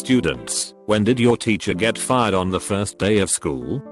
students, when did your teacher get fired on the first day of school?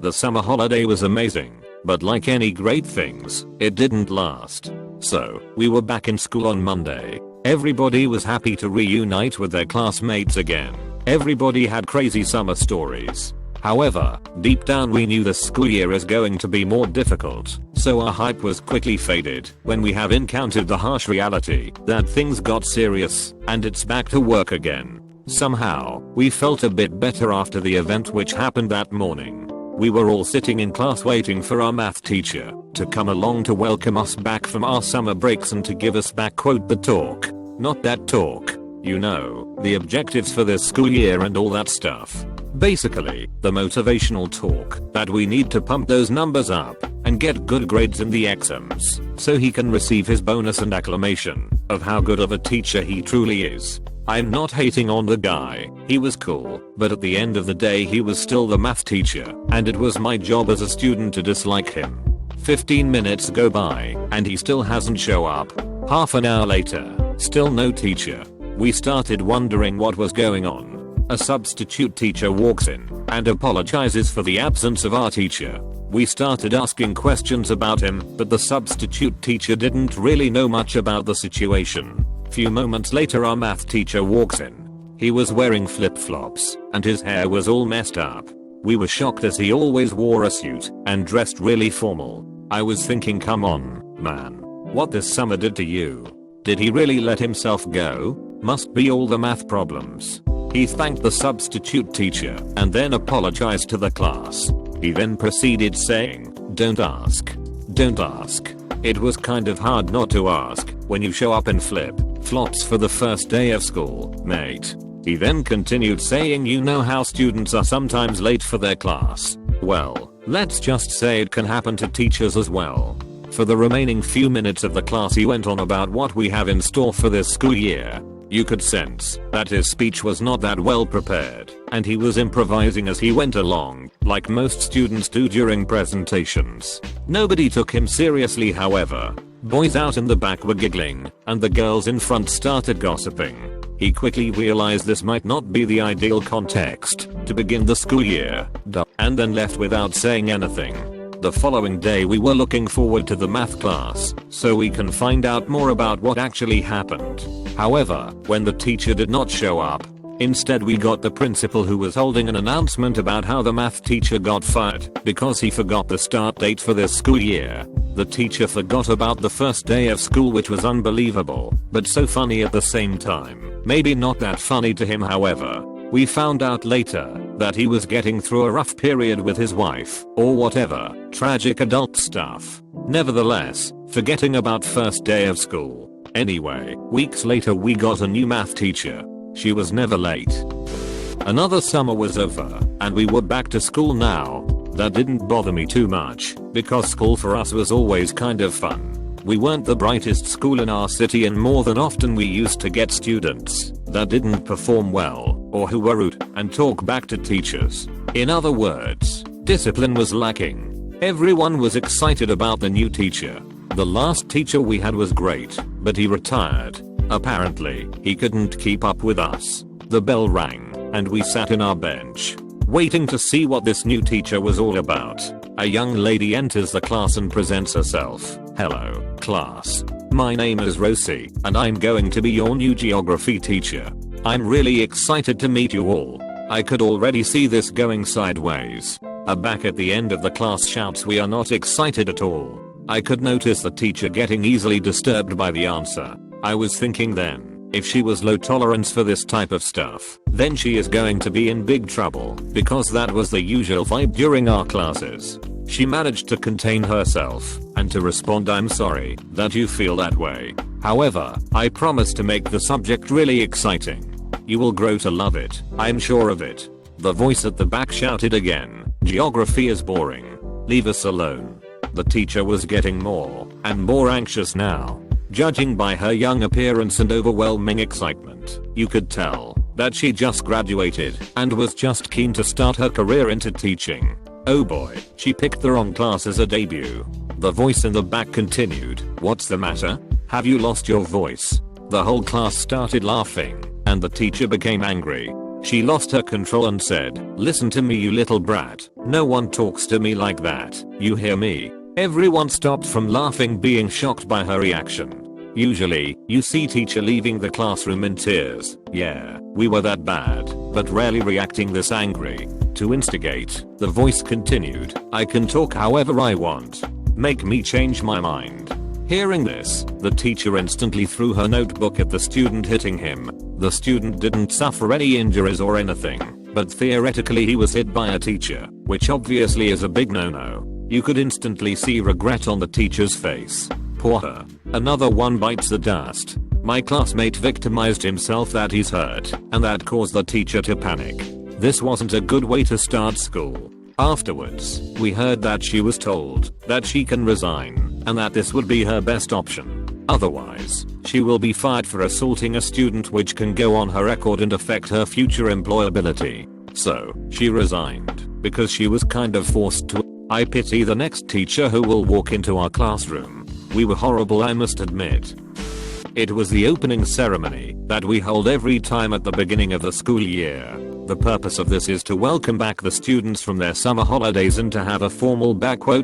The summer holiday was amazing, but like any great things, it didn't last. So, we were back in school on Monday. Everybody was happy to reunite with their classmates again. Everybody had crazy summer stories. However, deep down we knew the school year is going to be more difficult, so our hype was quickly faded when we have encountered the harsh reality that things got serious and it's back to work again. Somehow, we felt a bit better after the event which happened that morning. We were all sitting in class waiting for our math teacher to come along to welcome us back from our summer breaks and to give us back the talk. Not that talk. You know, the objectives for this school year and all that stuff. Basically, the motivational talk that we need to pump those numbers up and get good grades in the exams so he can receive his bonus and acclamation of how good of a teacher he truly is. I'm not hating on the guy, he was cool, but at the end of the day he was still the math teacher and it was my job as a student to dislike him. 15 minutes go by and he still hasn't show up. Half an hour later, still no teacher. We started wondering what was going on. A substitute teacher walks in and apologizes for the absence of our teacher. We started asking questions about him, but the substitute teacher didn't really know much about the situation. Few moments later our math teacher walks in. He was wearing flip-flops and his hair was all messed up. We were shocked as he always wore a suit and dressed really formal. I was thinking, come on, man. What this summer did to you? Did he really let himself go? Must be all the math problems. He thanked the substitute teacher and then apologized to the class. He then proceeded saying, don't ask. Don't ask. It was kind of hard not to ask when you show up in flip-flops for the first day of school, mate. He then continued saying, you know how students are sometimes late for their class. Well, let's just say it can happen to teachers as well. For the remaining few minutes of the class he went on about what we have in store for this school year. You could sense that his speech was not that well prepared, and he was improvising as he went along, like most students do during presentations. Nobody took him seriously, however. Boys out in the back were giggling, and the girls in front started gossiping. He quickly realized this might not be the ideal context to begin the school year, and then left without saying anything. The following day we were looking forward to the math class, so we can find out more about what actually happened. However, when the teacher did not show up, instead we got the principal who was holding an announcement about how the math teacher got fired because he forgot the start date for this school year. The teacher forgot about the first day of school, which was unbelievable, but so funny at the same time. Maybe not that funny to him, however. We found out later that he was getting through a rough period with his wife, or whatever, tragic adult stuff. Nevertheless, forgetting about first day of school. Anyway, weeks later we got a new math teacher. She was never late. Another summer was over, and we were back to school now. That didn't bother me too much, because school for us was always kind of fun. We weren't the brightest school in our city, and more than often we used to get students that didn't perform well, or who were rude and talk back to teachers. In other words, discipline was lacking. Everyone was excited about the new teacher. The last teacher we had was great, but he retired. Apparently, he couldn't keep up with us. The bell rang, and we sat in our bench, waiting to see what this new teacher was all about. A young lady enters the class and presents herself. Hello, class. My name is Rosie, and I'm going to be your new geography teacher. I'm really excited to meet you all. I could already see this going sideways. A back at the end of the class shouts, we are not excited at all. I could notice the teacher getting easily disturbed by the answer. I was thinking then, if she was low tolerance for this type of stuff, then she is going to be in big trouble, because that was the usual vibe during our classes. She managed to contain herself and to respond, I'm sorry that you feel that way. However, I promise to make the subject really exciting. You will grow to love it, I'm sure of it. The voice at the back shouted again, geography is boring. Leave us alone. The teacher was getting more and more anxious now. Judging by her young appearance and overwhelming excitement, you could tell that she just graduated and was just keen to start her career into teaching. Oh boy, she picked the wrong class as a debut. The voice in the back continued, what's the matter? Have you lost your voice? The whole class started laughing, and and the teacher became angry. She lost her control and said, "Listen to me, you little brat. No one talks to me like that. You hear me?" Everyone stopped from laughing, being shocked by her reaction. Usually, you see teacher leaving the classroom in tears. Yeah, we were that bad, but rarely reacting this angry. To instigate, the voice continued, "I can talk however I want. Make me change my mind." Hearing this, the teacher instantly threw her notebook at the student, hitting him. The student didn't suffer any injuries or anything, but theoretically he was hit by a teacher, which obviously is a big no-no. You could instantly see regret on the teacher's face. Poor her. Another one bites the dust. My classmate victimized himself that he's hurt, and that caused the teacher to panic. This wasn't a good way to start school. Afterwards, we heard that she was told that she can resign, and that this would be her best option. Otherwise, she will be fired for assaulting a student, which can go on her record and affect her future employability. So, she resigned, because she was kind of forced to. I pity the next teacher who will walk into our classroom. We were horrible, I must admit. It was the opening ceremony that we hold every time at the beginning of the school year. The purpose of this is to welcome back the students from their summer holidays and to have a formal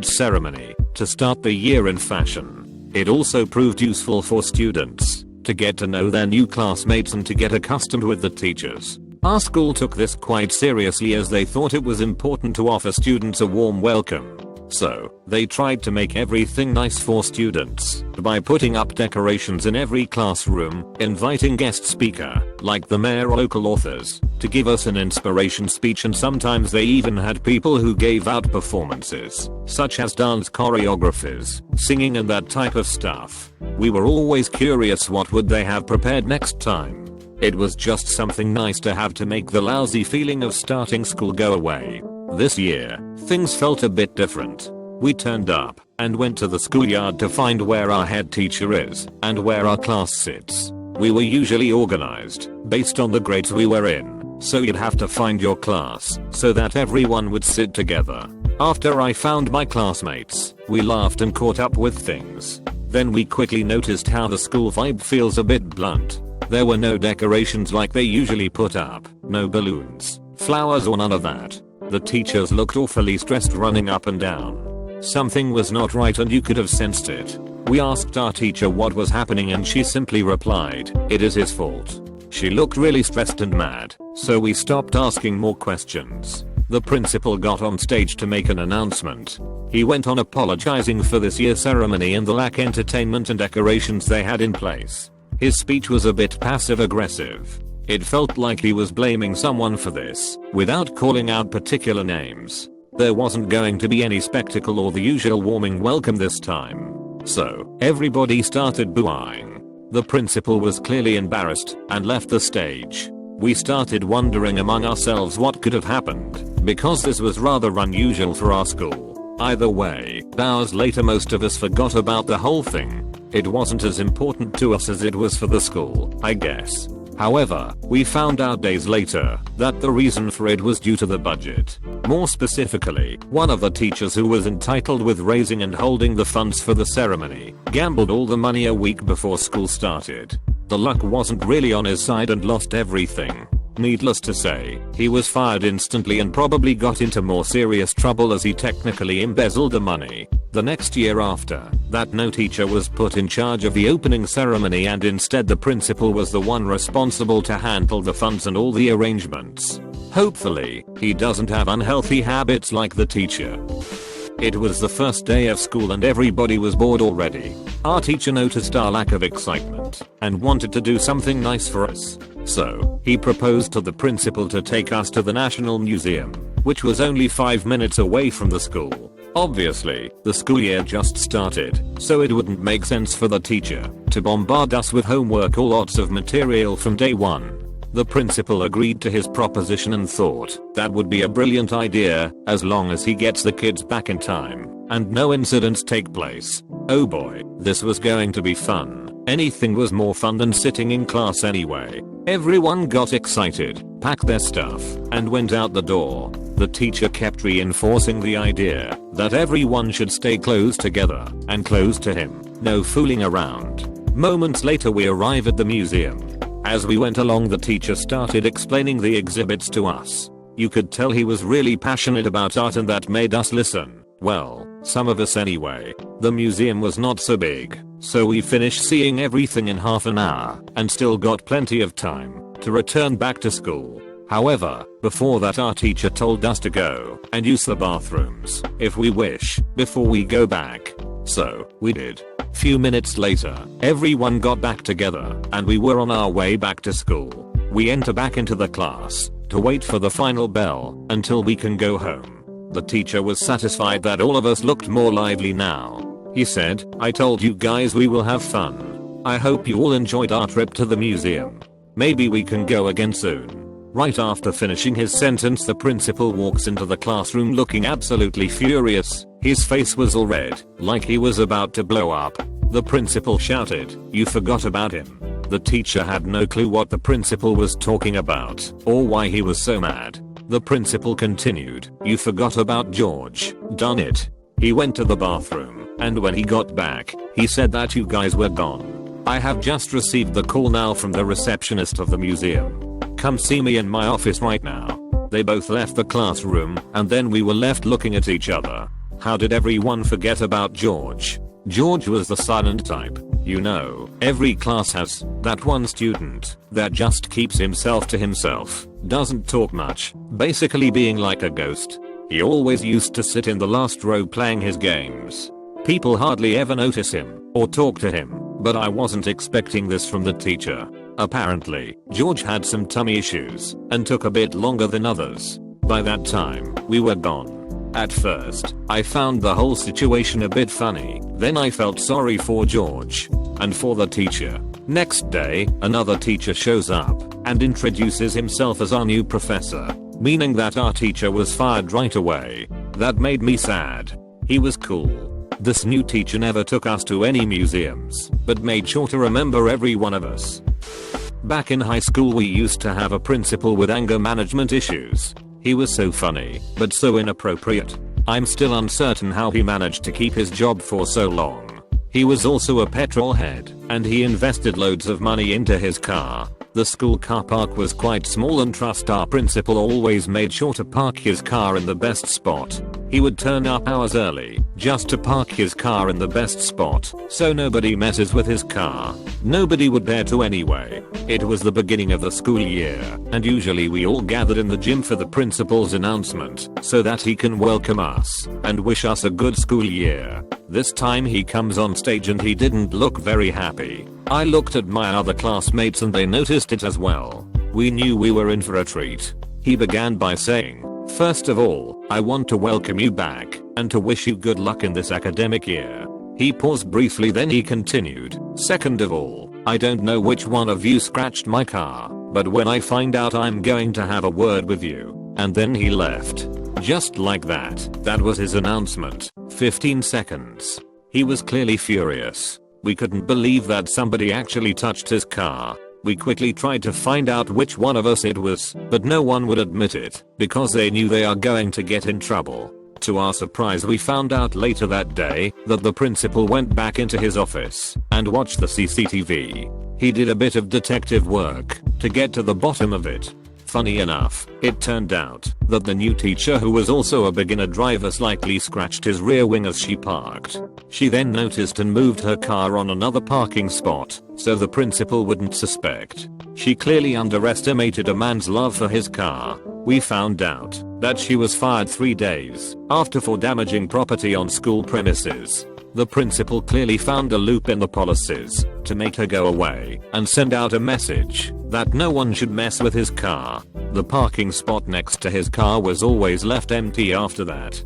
ceremony to start the year in fashion. It also proved useful for students to get to know their new classmates and to get accustomed with the teachers. Our school took this quite seriously, as they thought it was important to offer students a warm welcome. So, they tried to make everything nice for students by putting up decorations in every classroom, inviting guest speaker, like the mayor or local authors, to give us an inspiration speech, and sometimes they even had people who gave out performances, such as dance choreographies, singing and that type of stuff. We were always curious what would they have prepared next time. It was just something nice to have to make the lousy feeling of starting school go away. This year, things felt a bit different. We turned up and went to the schoolyard to find where our head teacher is and where our class sits. We were usually organized based on the grades we were in, so you'd have to find your class so that everyone would sit together. After I found my classmates, we laughed and caught up with things. Then we quickly noticed how the school vibe feels a bit blunt. There were no decorations like they usually put up, no balloons, flowers or none of that. The teachers looked awfully stressed, running up and down. Something was not right and you could have sensed it. We asked our teacher what was happening and she simply replied, "It is his fault." She looked really stressed and mad, so we stopped asking more questions. The principal got on stage to make an announcement. He went on apologizing for this year's ceremony and the lack of entertainment and decorations they had in place. His speech was a bit passive aggressive. It felt like he was blaming someone for this, without calling out particular names. There wasn't going to be any spectacle or the usual warming welcome this time. So, everybody started booing. The principal was clearly embarrassed and left the stage. We started wondering among ourselves what could have happened, because this was rather unusual for our school. Either way, hours later most of us forgot about the whole thing. It wasn't as important to us as it was for the school, I guess. However, we found out days later that the reason for it was due to the budget. More specifically, one of the teachers who was entitled with raising and holding the funds for the ceremony gambled all the money a week before school started. The luck wasn't really on his side and lost everything. Needless to say, he was fired instantly and probably got into more serious trouble as he technically embezzled the money. The next year after that, no teacher was put in charge of the opening ceremony and instead the principal was the one responsible to handle the funds and all the arrangements. Hopefully, he doesn't have unhealthy habits like the teacher. It was the first day of school and everybody was bored already. Our teacher noticed our lack of excitement and wanted to do something nice for us. So, he proposed to the principal to take us to the National Museum, which was only 5 minutes away from the school. Obviously, the school year just started, so it wouldn't make sense for the teacher to bombard us with homework or lots of material from day one. The principal agreed to his proposition and thought that would be a brilliant idea as long as he gets the kids back in time and no incidents take place. Oh boy, this was going to be fun. Anything was more fun than sitting in class anyway. Everyone got excited, packed their stuff, and went out the door. The teacher kept reinforcing the idea that everyone should stay close together and close to him. No fooling around. Moments later we arrive at the museum. As we went along, the teacher started explaining the exhibits to us. You could tell he was really passionate about art, and that made us listen. Well, some of us anyway. The museum was not so big, so we finished seeing everything in half an hour and still got plenty of time to return back to school. However, before that, our teacher told us to go and use the bathrooms if we wish before we go back. So we did. Few minutes later, everyone got back together and we were on our way back to school. We enter back into the class to wait for the final bell until we can go home. The teacher was satisfied that all of us looked more lively now. He said, "I told you guys we will have fun. I hope you all enjoyed our trip to the museum. Maybe we can go again soon." Right after finishing his sentence, the principal walks into the classroom looking absolutely furious. His face was all red, like he was about to blow up. The principal shouted, "You forgot about him." The teacher had no clue what the principal was talking about or why he was so mad. The principal continued, "You forgot about George, darn it. He went to the bathroom, and when he got back, he said that you guys were gone. I have just received the call now from the receptionist of the museum. Come see me in my office right now." They both left the classroom, and then we were left looking at each other. How did everyone forget about George? George was the silent type. You know, every class has that one student that just keeps himself to himself, doesn't talk much, basically being like a ghost. He always used to sit in the last row playing his games. People hardly ever notice him or talk to him, but I wasn't expecting this from the teacher. Apparently, George had some tummy issues and took a bit longer than others. By that time, we were gone. At first, I found the whole situation a bit funny, then I felt sorry for George and for the teacher. Next day, another teacher shows up and introduces himself as our new professor, meaning that our teacher was fired right away. That made me sad. He was cool. This new teacher never took us to any museums, but made sure to remember every one of us. Back in high school, we used to have a principal with anger management issues. He was so funny, but so inappropriate. I'm still uncertain how he managed to keep his job for so long. He was also a petrol head, and he invested loads of money into his car. The school car park was quite small, and trust our principal always made sure to park his car in the best spot. He would turn up hours early just to park his car in the best spot so nobody messes with his car. Nobody would dare to anyway. It was the beginning of the school year, and usually we all gathered in the gym for the principal's announcement so that he can welcome us and wish us a good school year. This time he comes on stage and he didn't look very happy. I looked at my other classmates and they noticed it as well. We knew we were in for a treat. He began by saying, "First of all, I want to welcome you back and to wish you good luck in this academic year." He paused briefly, then he continued, "Second of all, I don't know which one of you scratched my car, but when I find out I'm going to have a word with you." And then he left. Just like that. That was his announcement. 15 seconds. He was clearly furious. We couldn't believe that somebody actually touched his car. We quickly tried to find out which one of us it was, but no one would admit it because they knew they are going to get in trouble. To our surprise, we found out later that day that the principal went back into his office and watched the CCTV. He did a bit of detective work to get to the bottom of it. Funny enough, it turned out that the new teacher, who was also a beginner driver, slightly scratched his rear wing as she parked. She then noticed and moved her car on another parking spot so the principal wouldn't suspect. She clearly underestimated a man's love for his car. We found out that she was fired 3 days after for damaging property on school premises. The principal clearly found a loop in the policies to make her go away and send out a message that no one should mess with his car. The parking spot next to his car was always left empty after that.